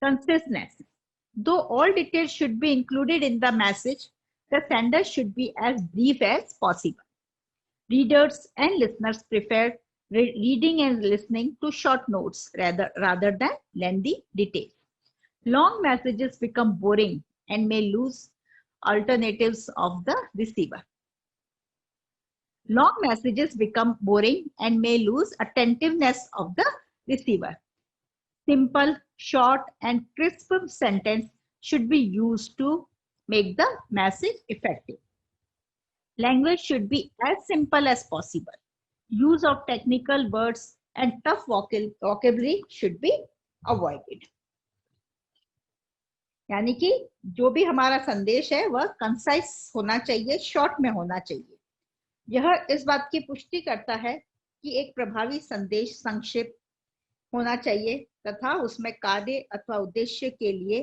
Conciseness. Though all details should be included in the message, the sender should be as brief as possible. Readers and listeners prefer reading and listening to short notes rather than lengthy details. Long messages become boring and may lose alternatives of the receiver. Long messages become boring and may lose attentiveness of the receiver. Simple, short, and crisp sentence should be used to make the message effective. Language should be as simple as possible. Use of technical words and tough vocabulary should be avoided. यानी कि जो भी हमारा संदेश है वह concise होना चाहिए, शॉर्ट में होना चाहिए। यह इस बात की पुष्टि करता है कि एक प्रभावी संदेश संक्षिप्त होना चाहिए तथा उसमें कार्य अथवा उद्देश्य के लिए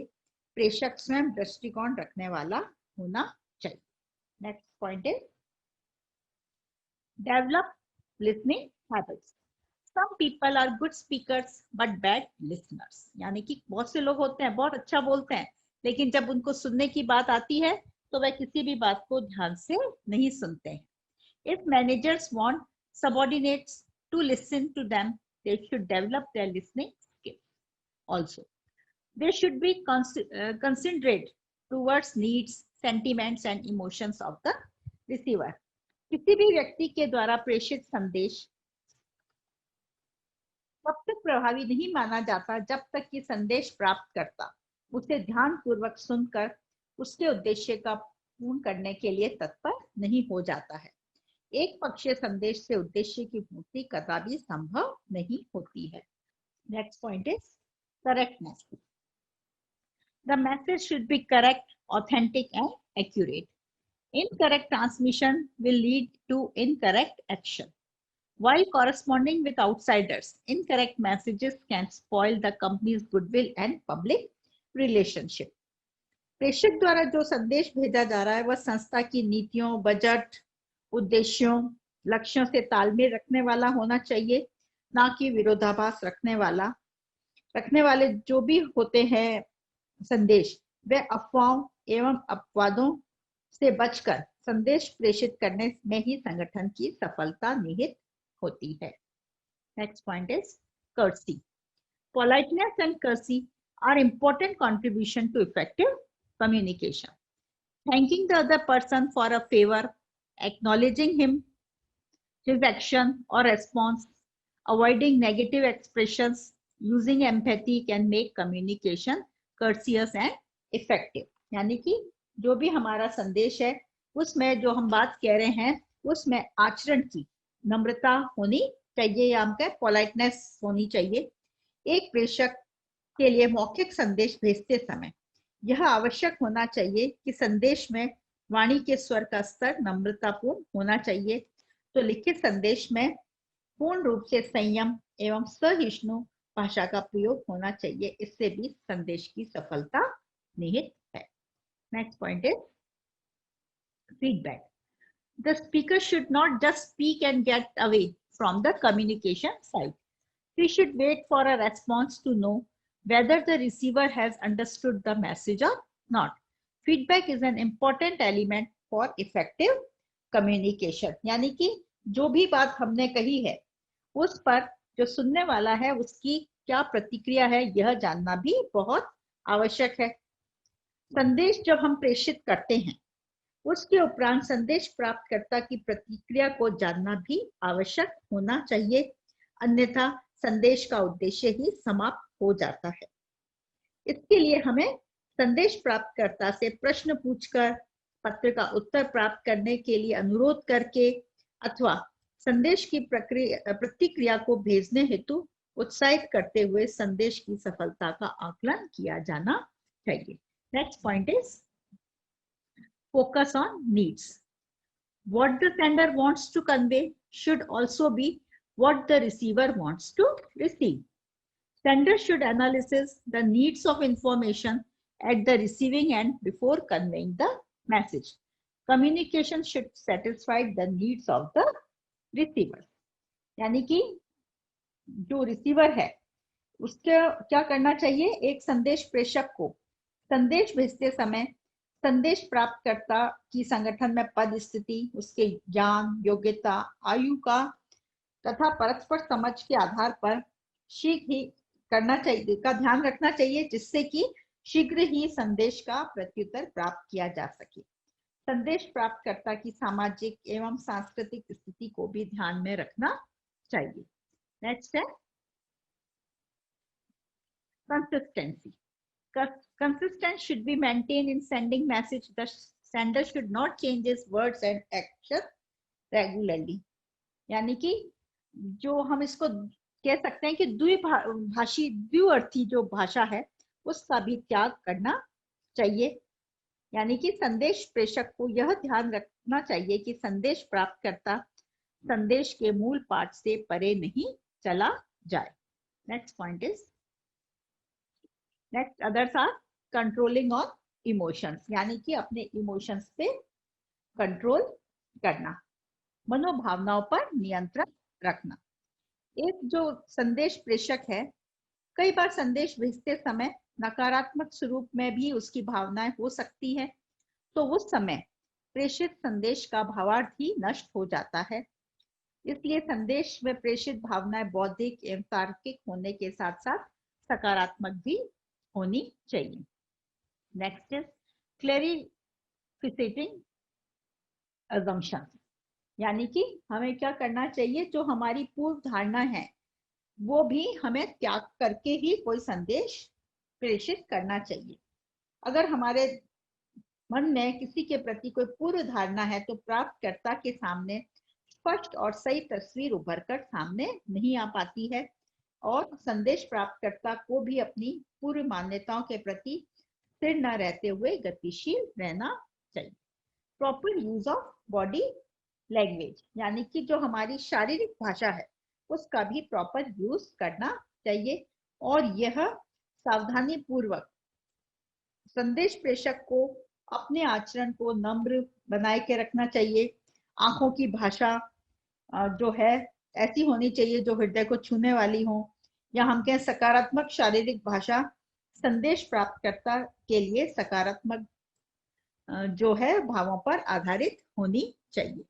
प्रेषक स्वयं दृष्टिकोण रखने वाला होना चाहिए। Next point is develop listening habits. Some people are good speakers but bad listeners. यानी कि बहुत से लोग होते हैं बहुत अच्छा बोलते हैं, लेकिन जब उनको सुनने की बात आती है तो वह किसी भी बात को ध्यान से नहीं सुनते हैं। If managers want subordinates to listen to them, they should develop their listening skills. Also, they should be considerate towards needs, sentiments, and emotions of the receiver. किसी भी व्यक्ति के द्वारा प्रेषित संदेश तब तक प्रभावी नहीं माना जाता जब तक कि संदेश प्राप्त करता उसे ध्यानपूर्वक सुनकर उसके उद्देश्य का पूर्ण करने के लिए तत्पर नहीं हो जाता है। एक पक्षीय संदेश से उद्देश्य की पूर्ति कदापि संभव नहीं होती है। Next point is correctness. The message should be correct, authentic and accurate. Incorrect transmission will lead to incorrect action. While corresponding with outsiders, incorrect messages can spoil the company's goodwill and public relationship. प्रेषक द्वारा जो संदेश भेजा जा रहा है वह संस्था की नीतियों, बजट, उद्देश्यों, लक्ष्यों से तालमेल रखने वाला होना चाहिए, ना कि विरोधाभास रखने वाले जो भी होते हैं संदेश, वे अफवाहों एवं अपवादों से बचकर संदेश प्रेषित करने में ही संगठन की सफलता निहित होती है। Next point is courtesy. Politeness and courtesy are important contribution to effective communication. Thanking the other person for a favor, acknowledging his action or response, avoiding negative expressions, using empathy can make communication courteous and effective. यानी कि जो भी हमारा संदेश है उसमें जो हम बात कह रहे हैं उसमें आचरण की नम्रता होनी चाहिए या हम कहें पोलाइटनेस होनी चाहिए। एक प्रेषक के लिए मौखिक संदेश भेजते समय यह आवश्यक होना चाहिए कि संदेश में वाणी के स्वर का स्तर नम्रतापूर्ण होना चाहिए, तो लिखित संदेश में पूर्ण रूप से संयम एवं सहिष्णु भाषा का प्रयोग होना चाहिए। इससे भी संदेश की सफलता निहित है। Next point is feedback. The speaker should not just speak and get away from the communication side. He should wait for a response to know whether the receiver has understood the message or not. Feedback is an important element for effective communication. यानी कि जो भी बात हमने कही है उस पर जो सुनने वाला है उसकी क्या प्रतिक्रिया है यह जानना भी बहुत आवश्यक है। संदेश जब हम प्रेषित करते हैं उसके उपरांत संदेश प्राप्तकर्ता की प्रतिक्रिया को जानना भी आवश्यक होना चाहिए, अन्यथा संदेश का उद्देश्य ही समाप्त हो जाता है। इसके लिए हमें संदेश प्राप्तकर्ता से प्रश्न पूछकर, पत्र का उत्तर प्राप्त करने के लिए अनुरोध करके अथवा संदेश की प्रतिक्रिया को भेजने हेतु उत्साहित करते हुए संदेश की सफलता का आकलन किया जाना चाहिए। Next point is focus on needs. What the sender wants to convey should also be what the receiver wants to receive. Sender should analyze the needs of information at the receiving end before conveying the message. Communication should satisfy the needs of the receiver. यानी कि जो receiver है उसके क्या करना चाहिए? एक संदेश प्रेषक को संदेश भेजते समय संदेश प्राप्तकर्ता की संगठन में पद स्थिति, उसके ज्ञान, योग्यता, आयु का तथा परस्पर समझ के आधार पर शीघ्र ही करना चाहिए का ध्यान रखना चाहिए, जिससे कि शीघ्र ही संदेश का प्रत्युत्तर प्राप्त किया जा सके। संदेश प्राप्तकर्ता की सामाजिक एवं सांस्कृतिक स्थिति को भी ध्यान में रखना चाहिए। नेक्स्ट है consistency. Consistency should be maintained in sending message. The sender should not change his words and action regularly. यानी कि जो हम इसको कह सकते हैं कि द्विभाषी द्विअर्थी जो भाषा है उसका भी त्याग करना चाहिए। यानी कि संदेश प्रेषक को यह ध्यान रखना चाहिए कि संदेश प्राप्तकर्ता संदेश के मूल पाठ से परे नहीं चला जाए। Next point is next others are controlling on emotions, यानी कि अपने इमोशंस पे कंट्रोल करना, मनोभावनाओं पर नियंत्रण रखना। एक जो संदेश प्रेषक है, कई बार संदेश भेजते समय नकारात्मक स्वरूप में भी उसकी भावनाएं हो सकती है, तो उस समय प्रेषित संदेश का भावार्थ ही नष्ट हो जाता है। इसलिए संदेश में प्रेषित भावनाएं बौद्धिक एवं तार्किक होने के साथ साथ सकारात्मक भी होनी चाहिए। नेक्स्ट इज क्लैरिफिकेटिंग अजम्पशंस, यानी कि हमें क्या करना चाहिए, जो हमारी पूर्व धारणा है वो भी हमें त्याग करके ही कोई संदेश प्रेषित करना चाहिए। अगर हमारे मन में किसी के प्रति कोई पूर्व धारणा है तो प्राप्तकर्ता के सामने स्पष्ट और सही तस्वीर उभर कर सामने नहीं आ पाती है, और संदेश प्राप्तकर्ता को भी अपनी पूर्व मान्यताओं के प्रति स्थिर न रहते हुए गतिशील रहना चाहिए। Proper use of body language, यानी कि जो हमारी शारीरिक भाषा है उसका भी प्रॉपर यूज करना चाहिए, और यह सावधानी पूर्वक संदेश प्रेषक को अपने आचरण को नम्र बनाए के रखना चाहिए। आंखों की भाषा जो है ऐसी होनी चाहिए जो हृदय को छूने वाली हो, या हम कहें सकारात्मक शारीरिक भाषा संदेश प्राप्तकर्ता के लिए सकारात्मक जो है भावों पर आधारित होनी चाहिए।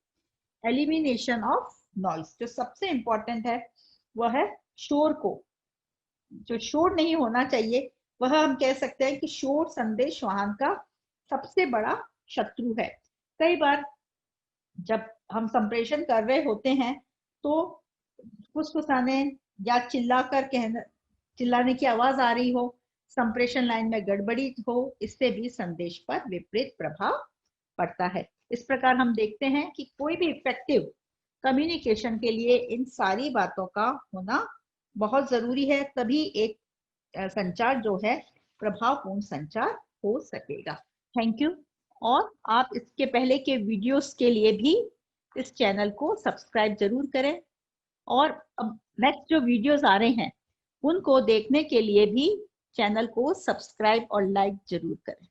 एलिमिनेशन ऑफ नॉइस, जो सबसे इंपॉर्टेंट है वह है शोर को, जो शोर नहीं होना चाहिए, वह हम कह सकते हैं कि शोर संदेश वाहन का सबसे बड़ा शत्रु है। कई बार जब हम संप्रेषण कर रहे होते हैं तो फुसफुसाने या चिल्लाने की आवाज आ रही हो, संप्रेषण लाइन में गड़बड़ी हो, इससे भी संदेश पर विपरीत प्रभाव पड़ता है। इस प्रकार हम देखते हैं कि कोई भी इफेक्टिव कम्युनिकेशन के लिए इन सारी बातों का होना बहुत जरूरी है, तभी एक संचार जो है प्रभावपूर्ण संचार हो सकेगा। Thank you. और आप इसके पहले के वीडियोस के लिए भी इस चैनल को सब्सक्राइब जरूर करें, और अब नेक्स्ट जो वीडियोस आ रहे हैं उनको देखने के लिए भी चैनल को सब्सक्राइब और लाइक जरूर करें।